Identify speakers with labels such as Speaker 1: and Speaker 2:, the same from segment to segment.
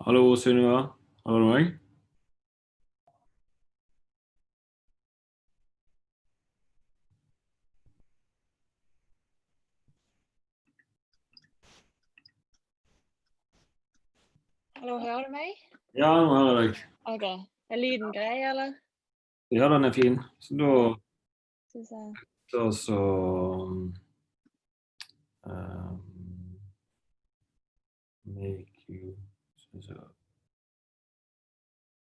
Speaker 1: Hallo Sunniva, hører du meg?
Speaker 2: Hallo, hører du meg?
Speaker 1: Ja, nå hører jeg deg.
Speaker 2: Ok, er lyden grei, eller?
Speaker 1: Ja, den er fin. Så da
Speaker 2: Ja, synes jeg.
Speaker 1: så um, make you synes jeg.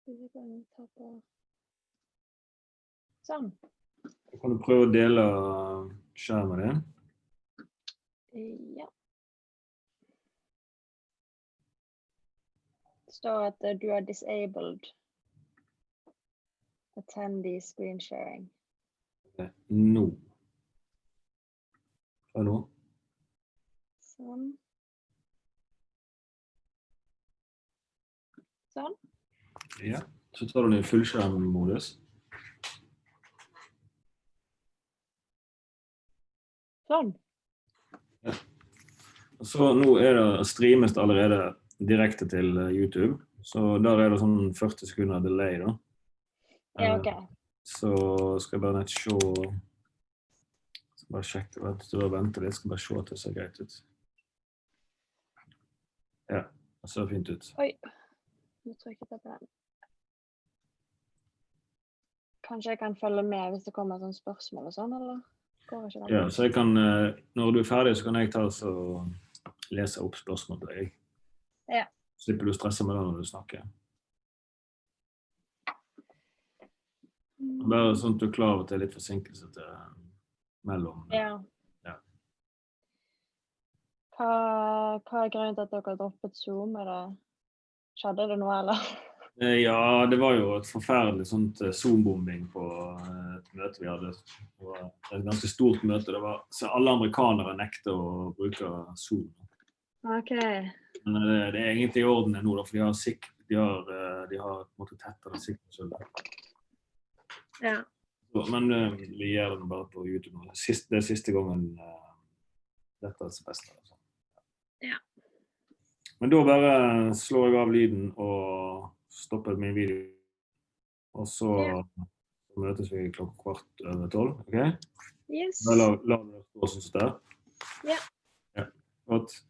Speaker 2: Vi kan ta på... Sånn.
Speaker 1: Kan du prøve å dele skjermen din?
Speaker 2: Ja. Det står at du er disabled. Attendee screen sharing.
Speaker 1: Nå. Hva nå?
Speaker 2: Sånn. Sånn.
Speaker 1: Ja. Så tar du den i fullskjermmodus.
Speaker 2: Sånn.
Speaker 1: Ja. Så nå er det streames det allerede direkte til YouTube. Så der er det sånn 40 sekunder delay da.
Speaker 2: Ja, ok.
Speaker 1: Så skal jeg bare nett se. Skal bare sjekke, vet du, vente litt, skal bare se at det ser greit ut. Ja, det ser fint ut.
Speaker 2: Oi, nå trykket jeg på den. Kanskje jeg kan følge med hvis det kommer sånne spørsmål og sånn, eller? Går ikke det?
Speaker 1: Ja, så jeg kan, når du er ferdig, så kan jeg ta og lese opp spørsmål til deg.
Speaker 2: Ja.
Speaker 1: Slipper du stresse med det når du snakker. Bare sånn at du er klar over at det er litt forsinkelse til mellom.
Speaker 2: Ja.
Speaker 1: Ja.
Speaker 2: Hva er grunnen til at dere har droppet Zoom? Skjedde det noe, eller?
Speaker 1: Ja, det var jo et forferdelig sånt Zoom-bombing på et møte vi hadde. Det var et ganske stort møte. Så alle amerikanere nekter å bruke Zoom.
Speaker 2: Ok.
Speaker 1: Men det er egentlig i orden nå, da, for de har på en måte tettet det sikkerhetshullet.
Speaker 2: Ja.
Speaker 1: Men vi gjør det bare på YouTube nå. Det er siste gangen dette er det beste. Altså.
Speaker 2: Ja.
Speaker 1: Men da bare slår jeg av lyden og stopper min video. Og så møtes vi klokka 11:15, ok?
Speaker 2: Yes.
Speaker 1: Da lar vi det stå sånn som det er.
Speaker 2: Ja.
Speaker 1: Ja, godt.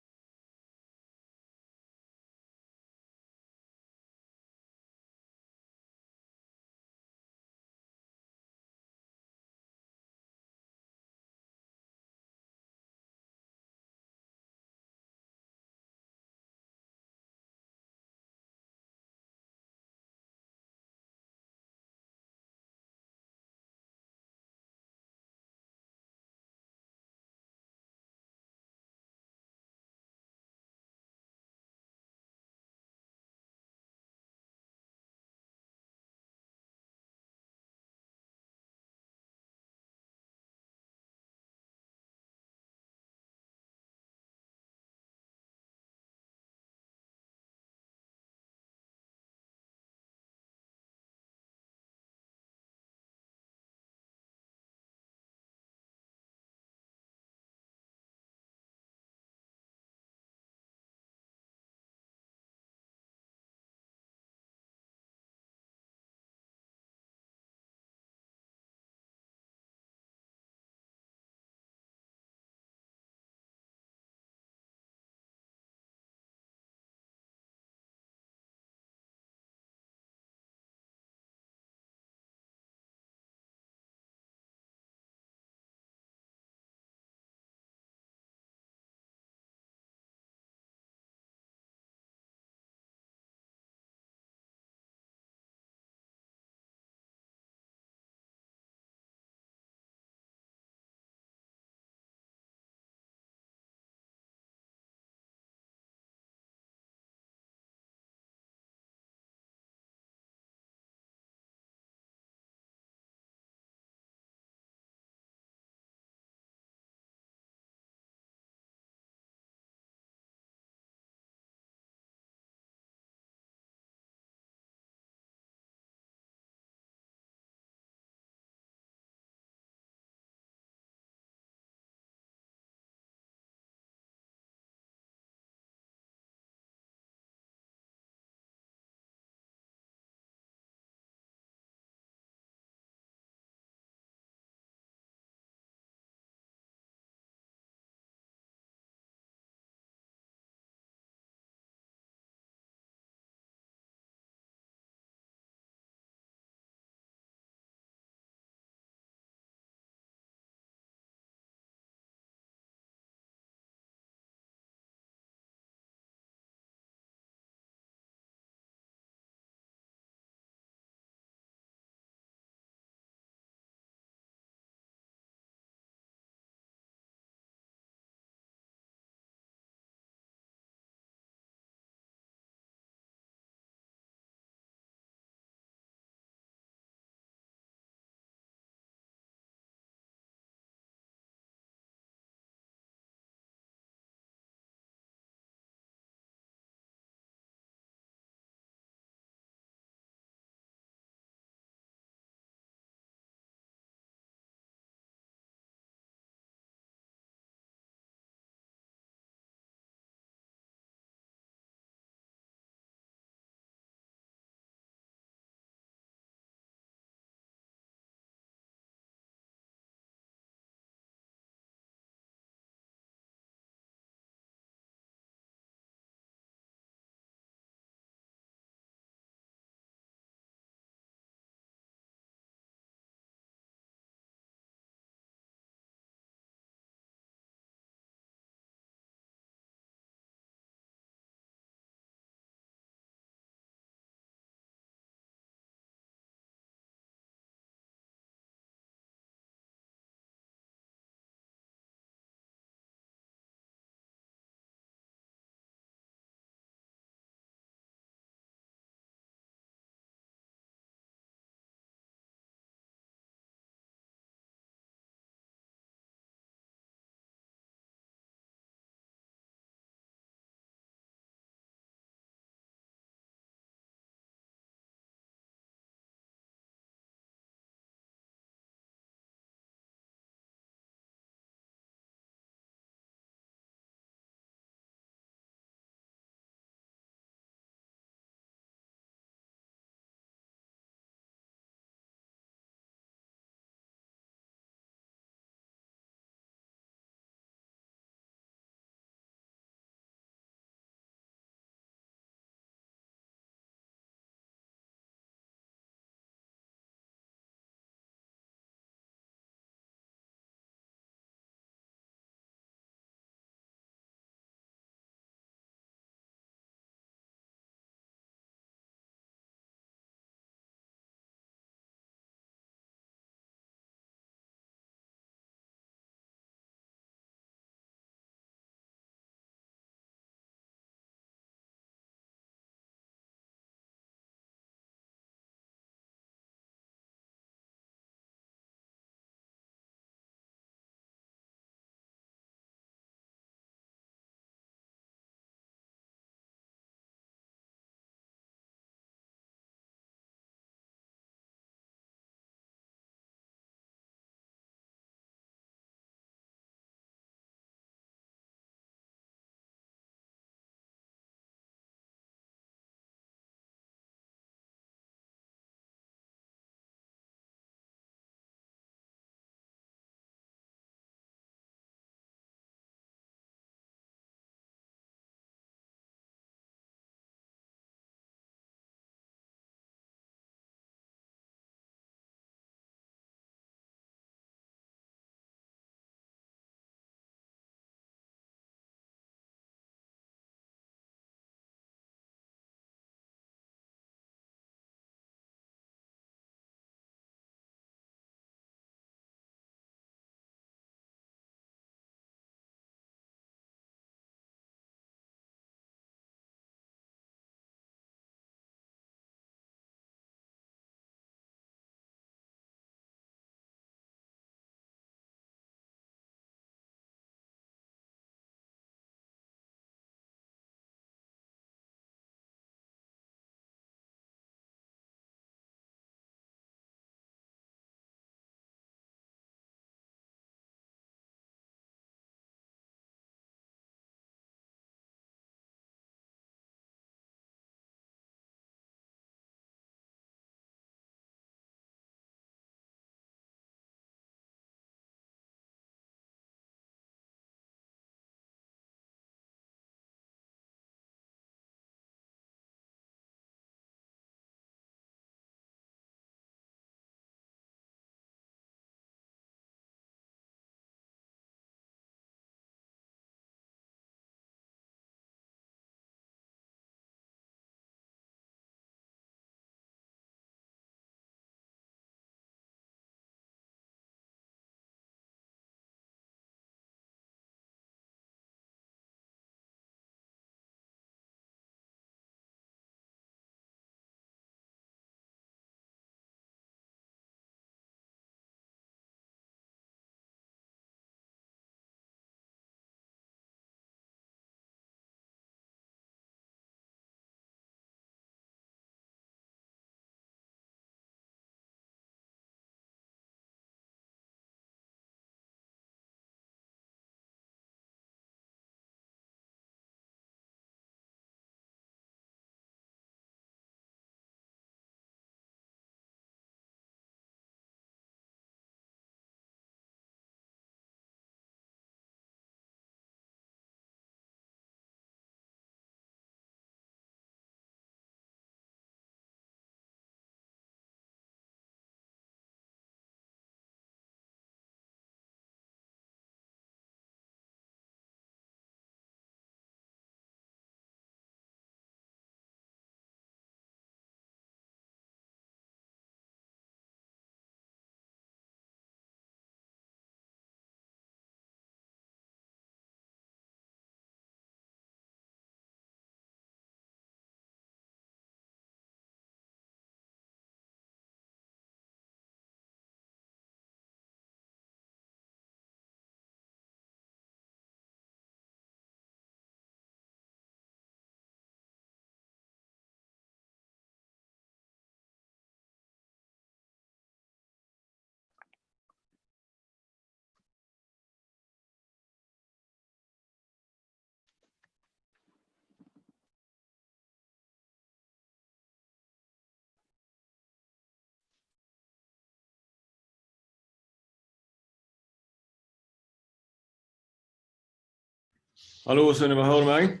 Speaker 1: Hallo Sunniva, hører du meg?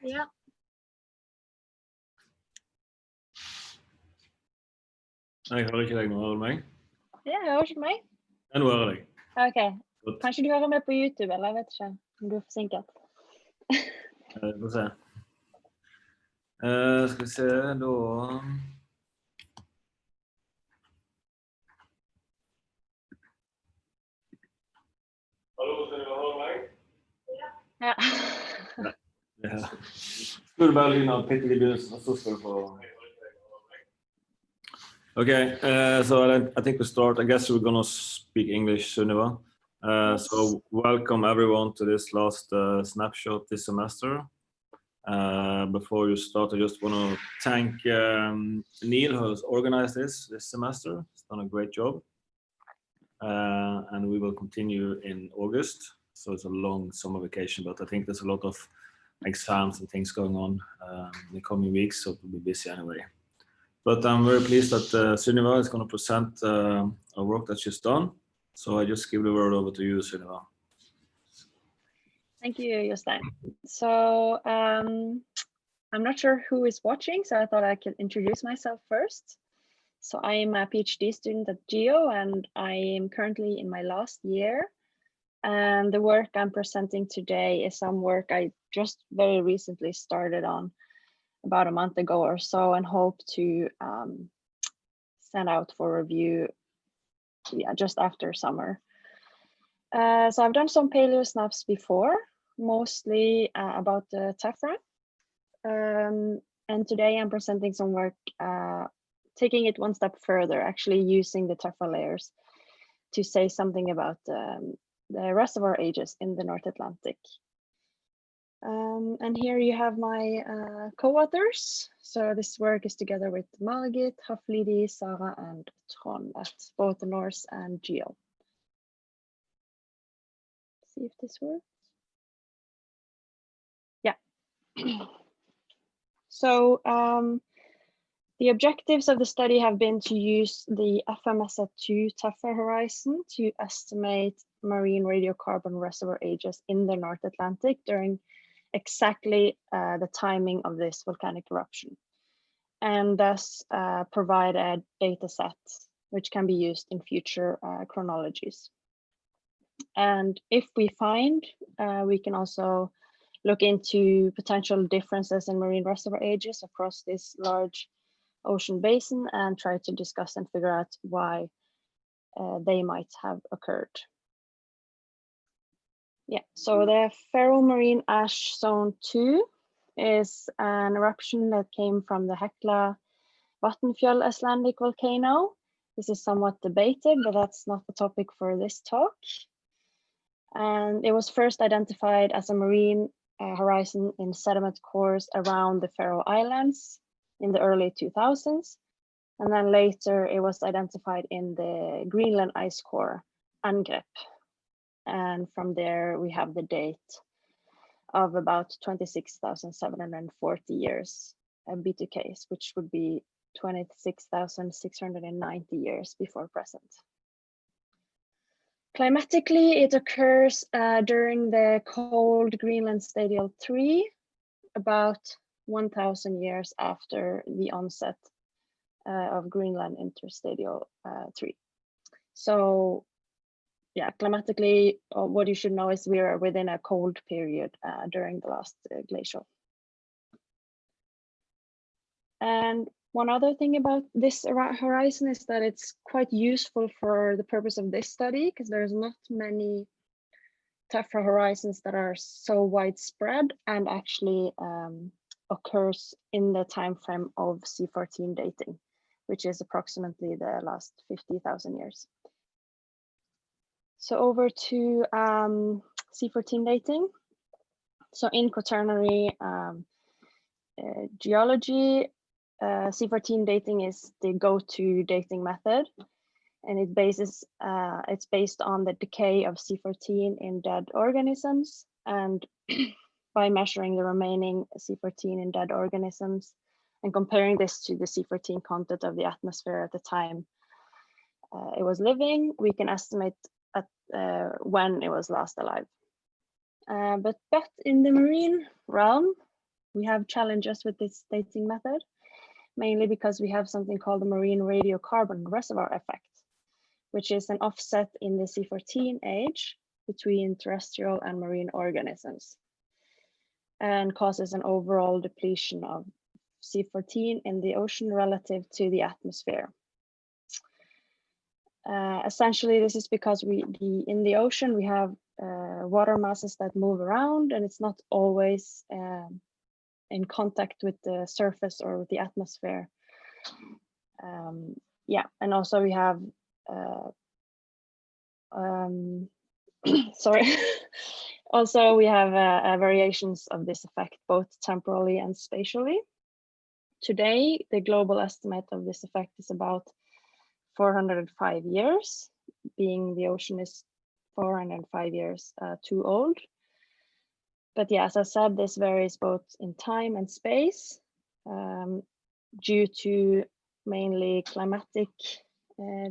Speaker 2: Ja.
Speaker 1: Jeg hører ikke deg nå, hører du meg?
Speaker 2: Ja, hører ikke meg?
Speaker 1: Ja, nå hører jeg deg.
Speaker 2: Ok,
Speaker 1: Godt.
Speaker 2: kanskje du hører meg på YouTube, eller jeg vet ikke om du er forsinket.
Speaker 1: Vi får se. Skal vi se, da... Hallo Sunniva, hører du meg?
Speaker 2: Ja.
Speaker 1: Ja. Skal du bare lyne av pittet i begynnelsen, og så skal du få... Okay, so I think we start. I guess we're gonna speak English, Sunniva.
Speaker 2: Yes.
Speaker 1: So welcome everyone to this last snapshot this semester. Before you start, I just want to thank Neil, who has organized this semester. He's done a great job. And we will continue in August. So it's a long summer vacation, but I think there's a lot of exams and things going on in the coming weeks, so we'll be busy anyway. But I'm very pleased that Sunniva is going to present a work that she's done. So I just give the word over to you, Sunniva.
Speaker 2: Thank you, Jostein. So I'm not sure who is watching, so I thought I could introduce myself first. So I am a PhD student at GEO, and I am currently in my last year. And the work I'm presenting today is some work I just very recently started on about a month ago or so, and hope to send out for review just after summer. So I've done some paleo snaps before, mostly about the tephra. And today I'm presenting some work taking it one step further, actually using the tephra layers to say something about the reservoir ages in the North Atlantic. And here you have my co-authors. So this work is together with Margit, Haflidi, Sarah, and Trond at both the Norse and GEO. See if this works. Yeah. So the objectives of the study have been to use the FMSA2 tephra horizon to estimate marine radiocarbon reservoir ages in the North Atlantic during exactly the timing of this volcanic eruption, and thus provide a data set which can be used in future chronologies. And if we find, we can also look into potential differences in marine reservoir ages across this large ocean basin and try to discuss and figure out why they might have occurred. Yeah, so the ferromarine ash zone 2 is an eruption that came from the Hekla Vatnfjall Icelandic volcano. This is somewhat debated, but that's not the topic for this talk. And it was first identified as a marine horizon in sediment cores around the Faroe Islands in the early 2000s. And then later it was identified in the Greenland ice core, Angrep. And from there we have the date of about 26,740 years B2Ks, which would be 26,690 years before present. Climatically, it occurs during the cold Greenland Stadial 3, about 1,000 years after the onset of Greenland Interstadial 3. So yeah, climatically, what you should know is we are within a cold period during the last glacial. And one other thing about this horizon is that it's quite useful for the purpose of this study, because there's not many tephra horizons that are so widespread and actually occurs in the time frame of C14 dating, which is approximately the last 50,000 years. So over to C14 dating. So in quaternary geology, C14 dating is the go-to dating method, and it's based on the decay of C14 in dead organisms, and by measuring the remaining C14 in dead organisms and comparing this to the C14 content of the atmosphere at the time it was living, we can estimate at when it was last alive. But in the marine realm, we have challenges with this dating method, mainly because we have something called the marine radiocarbon reservoir effect, which is an offset in the C14 age between terrestrial and marine organisms, and causes an overall depletion of C14 in the ocean relative to the atmosphere. Essentially, this is because in the ocean we have water masses that move around, and it's not always in contact with the surface or with the atmosphere. Yeah, and also we have sorry. Also, we have variations of this effect, both temporally and spatially. Today, the global estimate of this effect is about 405 years, being the ocean is 405 years too old. But yeah, as I said, this varies both in time and space due to mainly climatic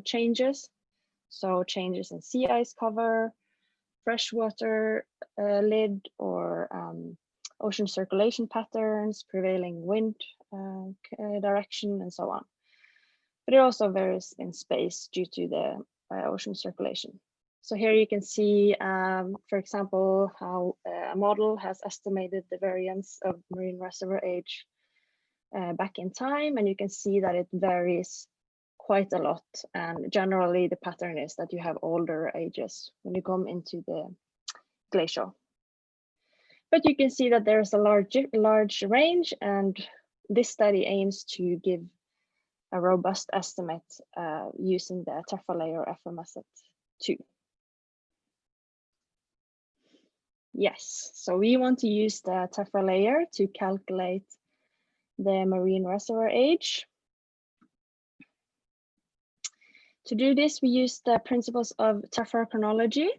Speaker 2: changes. So changes in sea ice cover, freshwater lid, or ocean circulation patterns, prevailing wind direction, and so on. But it also varies in space due to the ocean circulation. So here you can see, for example, how a model has estimated the variance of marine reservoir age back in time, and you can see that it varies quite a lot. And generally, the pattern is that you have older ages when you come into the glacial. But you can see that there is a large range, and this study aims to give a robust estimate using the tephra layer FMSet 2. Yes, so we want to use the tephra layer to calculate the marine reservoir age. To do this, we use the principles of tephra chronology.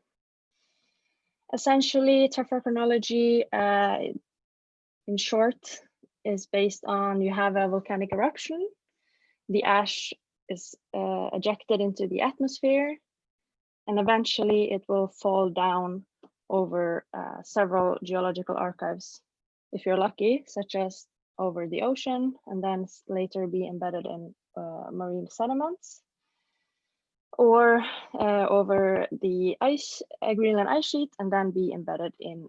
Speaker 2: Essentially, tephra chronology, in short, is based on you have a volcanic eruption, the ash is ejected into the atmosphere, and eventually it will fall down over several geological archives, if you're lucky, such as over the ocean, and then later be embedded in marine sediments, or over the Greenland ice sheet, and then be embedded in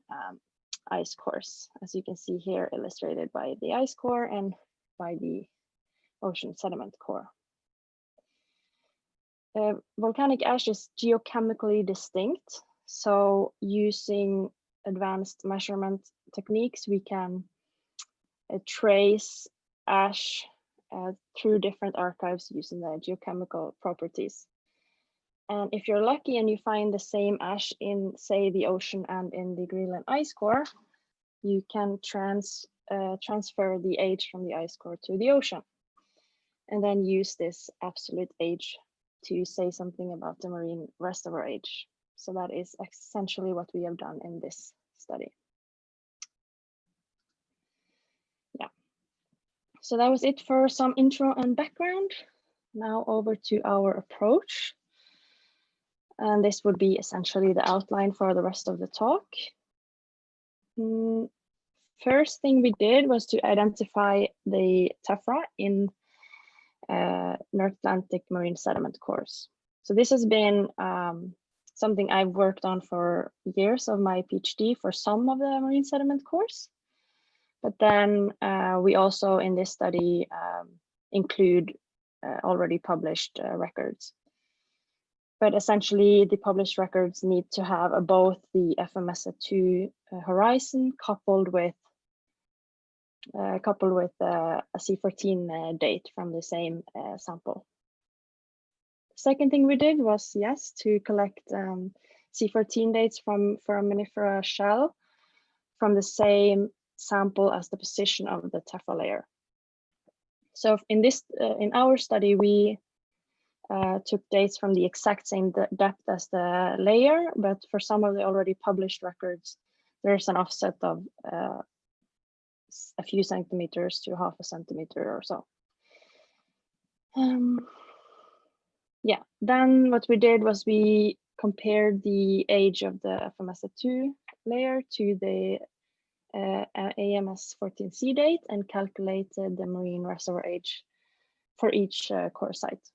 Speaker 2: ice cores, as you can see here, illustrated by the ice core and by the ocean sediment core. Volcanic ash is geochemically distinct, so using advanced measurement techniques, we can trace ash through different archives using the geochemical properties. And if you're lucky and you find the same ash in, say, the ocean and in the Greenland ice core, you can transfer the age from the ice core to the ocean, and then use this absolute age to say something about the marine reservoir age. So that is essentially what we have done in this study. Yeah, so that was it for some intro and background. Now over to our approach. And this would be essentially the outline for the rest of the talk. First thing we did was to identify the tephra in North Atlantic marine sediment cores. So this has been something I've worked on for years of my PhD for some of the marine sediment cores. But then we also in this study include already published records. But essentially the published records need to have both the FMSet2 horizon coupled with a C14 date from the same sample. Second thing we did was, yes, to collect C14 dates from foraminifera shell from the same sample as the position of the tephra layer. So in our study, we took dates from the exact same depth as the layer, but for some of the already published records, there's an offset of a few centimeters to half a centimeter or so. Yeah, then what we did was we compared the age of the FMSF2 layer to the AMS 14C date and calculated the marine reservoir age for each core site.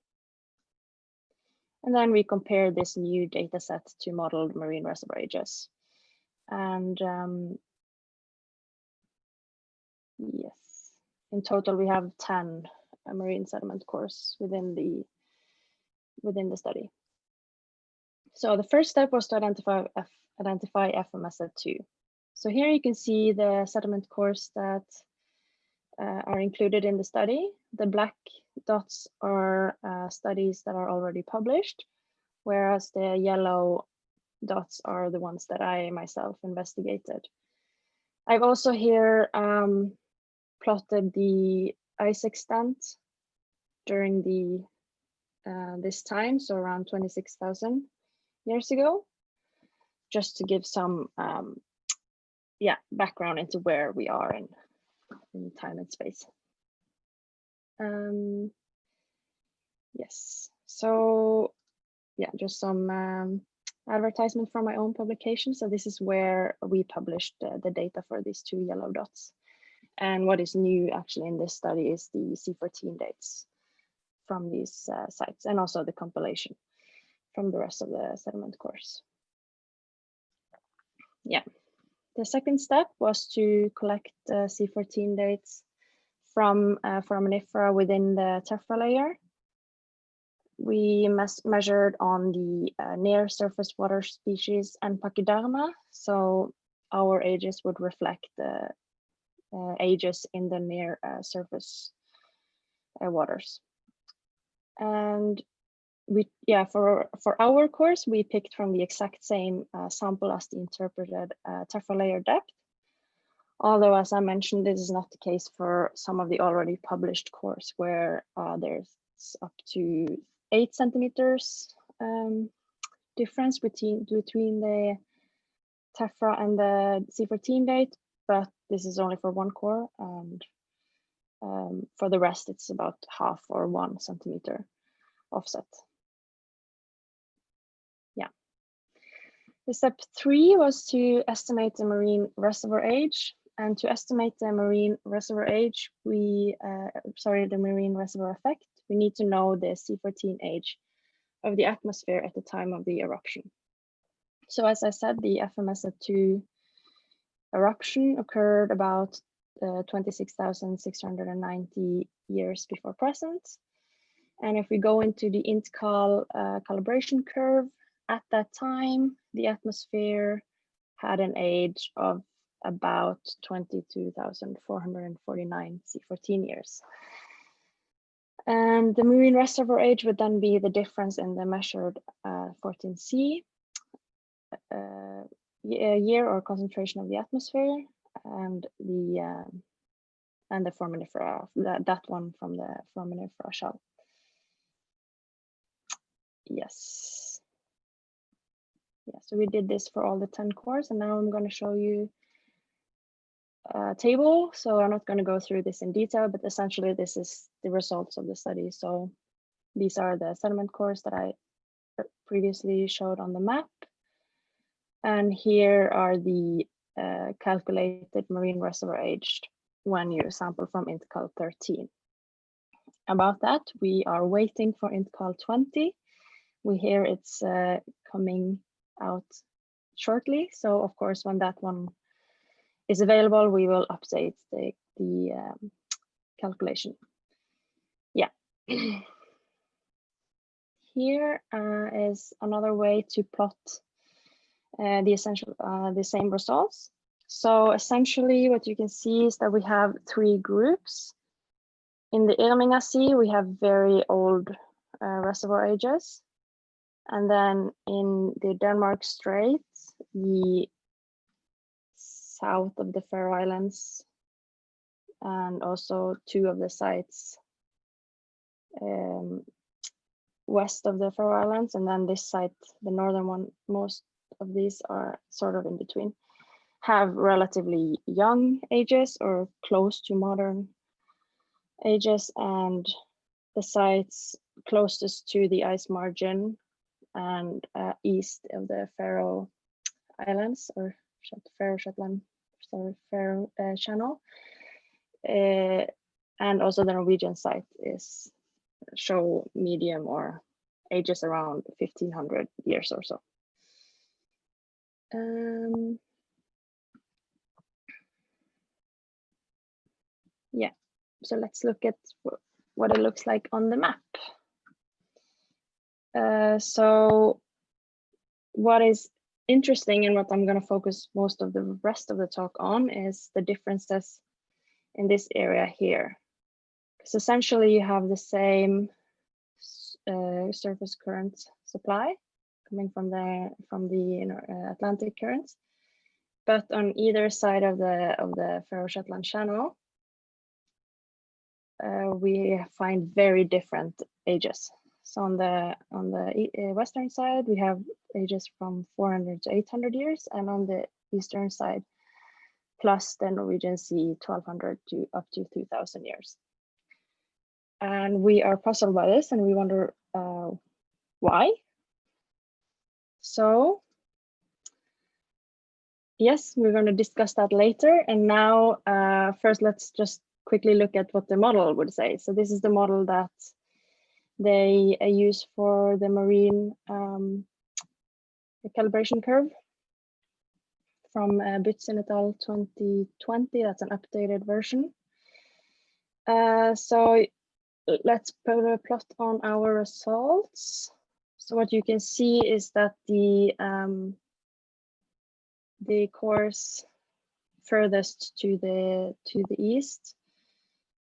Speaker 2: And then we compared this new data set to modeled marine reservoir ages. And yes, in total we have 10 marine sediment cores within the study. So the first step was to identify FMSF2. So here you can see the sediment cores that are included in the study. The black dots are studies that are already published, whereas the yellow dots are the ones that I myself investigated. I've also here plotted the ice extent during this time, so around 26,000 years ago, just to give some background into where we are in time and space. Yes, so yeah, just some advertisement from my own publication. So this is where we published the data for these two yellow dots. And what is new actually in this study is the C14 dates from these sites, and also the compilation from the rest of the sediment cores. Yeah, the second step was to collect C14 dates from foraminifera within the tephra layer. We measured on the near surface water species and pachyderma, so our ages would reflect the ages in the near surface waters. And for our course, we picked from the exact same sample as the interpreted tephra layer depth. Although, as I mentioned, this is not the case for some of the already published cores where there's up to 8 centimeters difference between the tephra and the C14 date, but this is only for one core, and for the rest it's about half or 1 centimeter offset. Yeah. The step 3 was to estimate the marine reservoir age. And to estimate the marine reservoir age, the marine reservoir effect, we need to know the C14 age of the atmosphere at the time of the eruption. So as I said, the FMSF2 eruption occurred about 26,690 years before present. And if we go into the INTCAL calibration curve, at that time, the atmosphere had an age of about 22,449 C14 years. And the marine reservoir age would then be the difference in the measured 14C year or concentration of the atmosphere, and the foraminifera, that one from the foraminifera shell. Yes. Yeah, so we did this for all the 10 cores, and now I'm going to show you a table. So I'm not going to go through this in detail, but essentially this is the results of the study. So these are the sediment cores that I previously showed on the map. And here are the calculated marine reservoir age when you sample from INTCAL 13. About that, we are waiting for INTCAL 20. We hear it's coming out shortly. So of course, when that one is available, we will update the calculation. Yeah. Here is another way to plot the same results. So essentially what you can see is that we have 3 groups. In the Irminga Sea, we have very old reservoir ages. And then in the Denmark Straits, the south of the Faroe Islands, and also 2 of the sites west of the Faroe Islands, and then this site, the northern one, most of these are sort of in between, have relatively young ages or close to modern ages, and the sites closest to the ice margin and east of the Faroe Islands, or Faroe Shetland, sorry, Faroe Channel. And also the Norwegian site is show medium or ages around 1500 years or so. Yeah, so let's look at what it looks like on the map. So what is interesting and what I'm going to focus most of the rest of the talk on is the differences in this area here. Because essentially you have the same surface current supply coming from the Atlantic currents, but on either side of the Faroe Shetland Channel, we find very different ages. So on the western side, we have ages from 400 to 800 years, and on the eastern side, plus the Norwegian Sea, 1200 to up to 2000 years. And we are puzzled by this, and we wonder why. So yes, we're going to discuss that later. And now, first, let's just quickly look at what the model would say. So this is the model that they use for the marine calibration curve from Butson et al. 2020. That's an updated version. So let's put a plot on our results. So what you can see is that the cores furthest to the east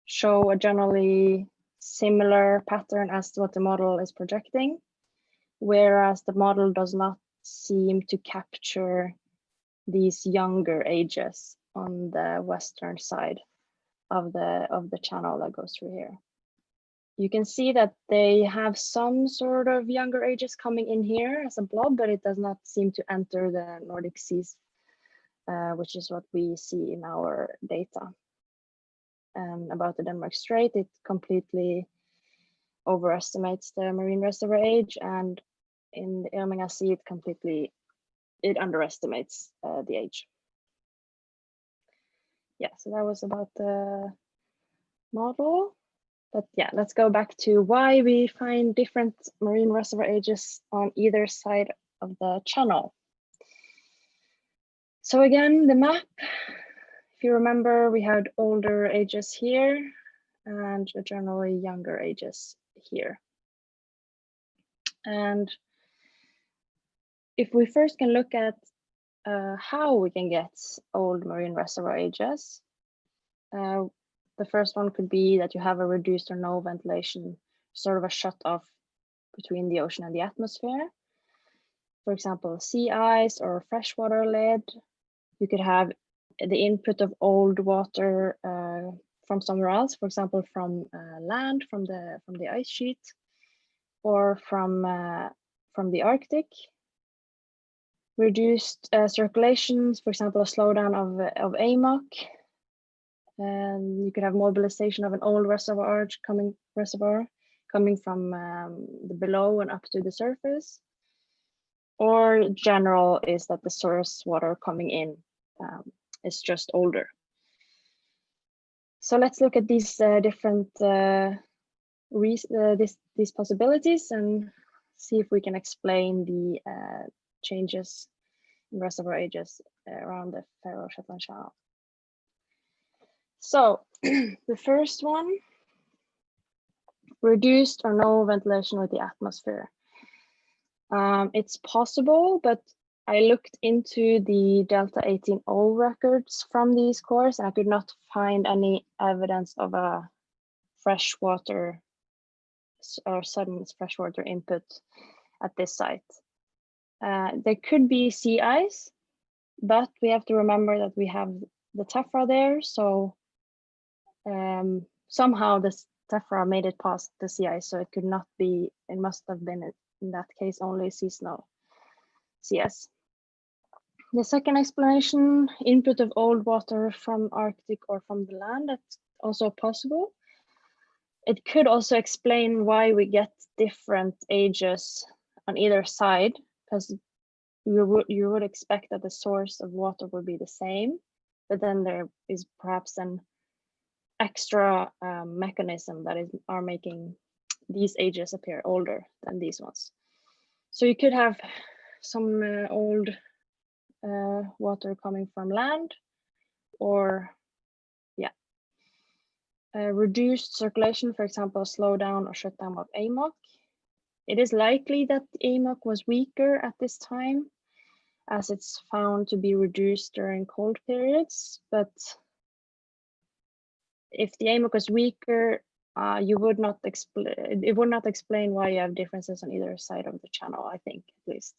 Speaker 2: show a generally similar pattern as to what the model is projecting, whereas the model does not seem to capture these younger ages on the western side of the channel that goes through here. You can see that they have some sort of younger ages coming in here as a blob, but it does not seem to enter the Nordic seas, which is what we see in our data. About the Denmark Strait, it completely overestimates the marine reservoir age, and in the Irminga Sea, it underestimates the age. Yeah, so that was about the model. But yeah, let's go back to why we find different marine reservoir ages on either side of the channel. So again, the map, if you remember, we had older ages here and generally younger ages here. And if we first can look at how we can get old marine reservoir ages, the first one could be that you have a reduced or no ventilation, sort of a shut off between the ocean and the atmosphere. For example, sea ice or freshwater lead. You could have the input of old water from somewhere else, for example, from land, from the ice sheet, or from the Arctic. Reduced circulations, for example, a slowdown of AMOC. And you could have mobilization of an old reservoir coming from the below and up to the surface. Or general is that the source water coming in is just older. So let's look at these different these possibilities and see if we can explain the changes in reservoir ages around the Faroe Shetland Channel. So the first one, reduced or no ventilation with the atmosphere. It's possible, but I looked into the Delta 18O records from these cores and I could not find any evidence of a freshwater or sudden freshwater input at this site. There could be sea ice, but we have to remember that we have the tephra there, so somehow this tephra made it past the sea ice, so it could not be, it must have been in that case only seasonal CS. The second explanation, input of old water from Arctic or from the land, that's also possible. It could also explain why we get different ages on either side, because you would expect that the source of water would be the same, but then there is perhaps an extra mechanism that are making these ages appear older than these ones. So you could have some old water coming from land, or reduced circulation, for example, slow down or shut down of AMOC. It is likely that AMOC was weaker at this time, as it's found to be reduced during cold periods. But if the AMOC was weaker, it would not explain why you have differences on either side of the channel, I think, at least.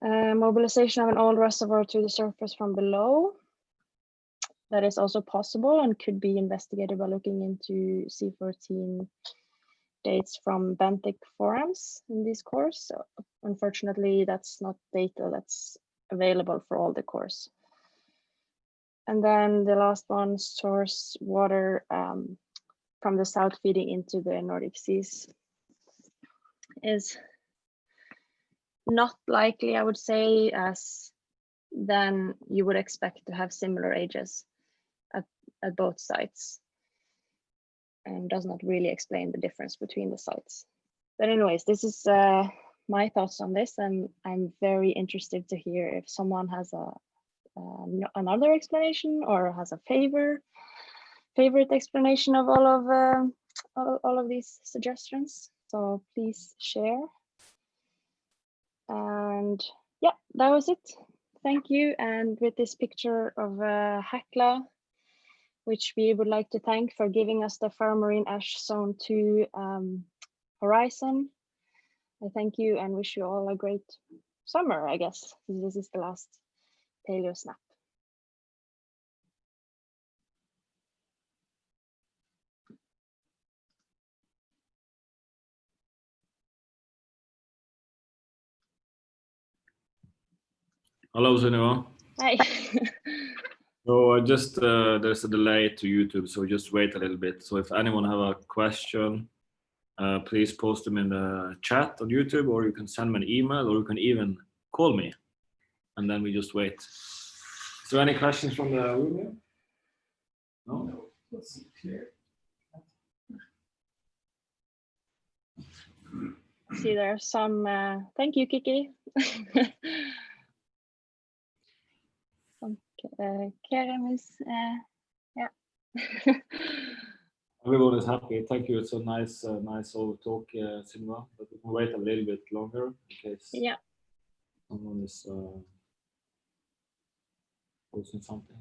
Speaker 2: Mobilization of an old reservoir to the surface from below. That is also possible and could be investigated by looking into C14 dates from benthic forams in this course. So unfortunately, that's not data that's available for all the course. And then the last one, source water from the south feeding into the Nordic seas, is not likely, I would say, as then you would expect to have similar ages at both sites, and does not really explain the difference between the sites. But anyways, this is my thoughts on this, and I'm very interested to hear if someone has another explanation or has a favorite explanation of all of these suggestions. So please share. And yeah, that was it. Thank you. And with this picture of Hekla, which we would like to thank for giving us the Faroe Marine Ash Zone 2 horizon, I thank you and wish you all a great summer, I guess. This is the last Paleo Snap.
Speaker 1: Hello, Sunniva.
Speaker 2: Hi.
Speaker 1: So I just there's a delay to YouTube, so just wait a little bit. So if anyone have a question, please post them in the chat on YouTube, or you can send me an email, or you can even call me, and then we just wait. Is there any questions from the room here? No? That's clear.
Speaker 2: See, there are some. Thank you, Kiki. Kerem is, yeah.
Speaker 1: Everyone is happy. Thank you. It's a nice old talk, Sunniva. But we can wait a little bit longer in case someone is posting something.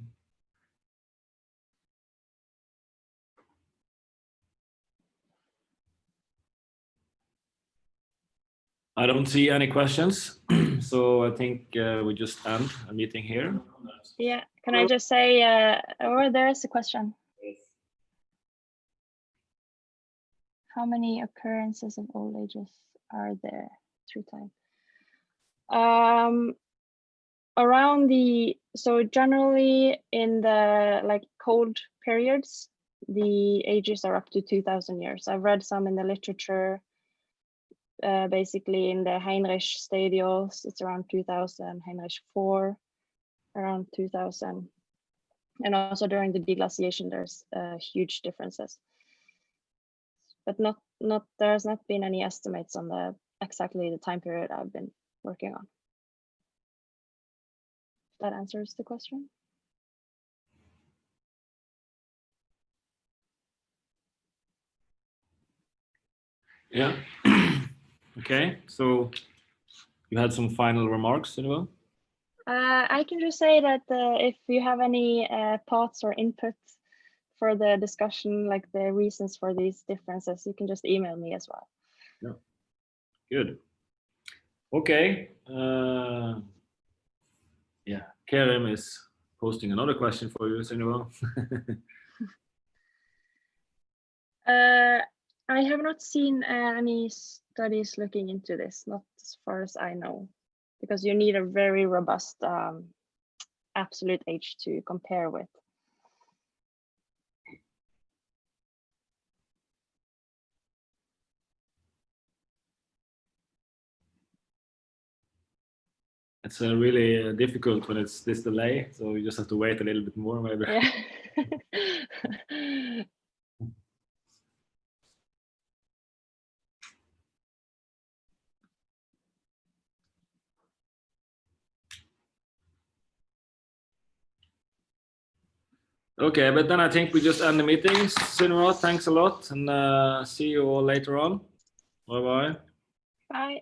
Speaker 1: I don't see any questions, so I think we just end a meeting here.
Speaker 2: Yeah, can I just say, there is a question.
Speaker 1: Yes.
Speaker 2: How many occurrences of old ages are there through time? So generally in the cold periods, the ages are up to 2000 years. I've read some in the literature. Basically in the Heinrich stadials, it's around 2000, Heinrich 4, around 2000. And also during the deglaciation, there's huge differences. But there's not been any estimates on exactly the time period I've been working on. If that answers the question.
Speaker 1: Yeah. Okay, so you had some final remarks, Sunniva?
Speaker 2: I can just say that if you have any thoughts or input for the discussion, like the reasons for these differences, you can just email me as well.
Speaker 1: Yeah. Good. Okay. Yeah, Kerem is posting another question for you, Sunniva.
Speaker 2: I have not seen any studies looking into this, not as far as I know, because you need a very robust absolute age to compare with.
Speaker 1: It's really difficult when it's this delay, so you just have to wait a little bit more, maybe.
Speaker 2: Yeah.
Speaker 1: Okay, but then I think we just end the meeting. Sunniva, thanks a lot, and see you all later on. Bye-bye.
Speaker 2: Bye.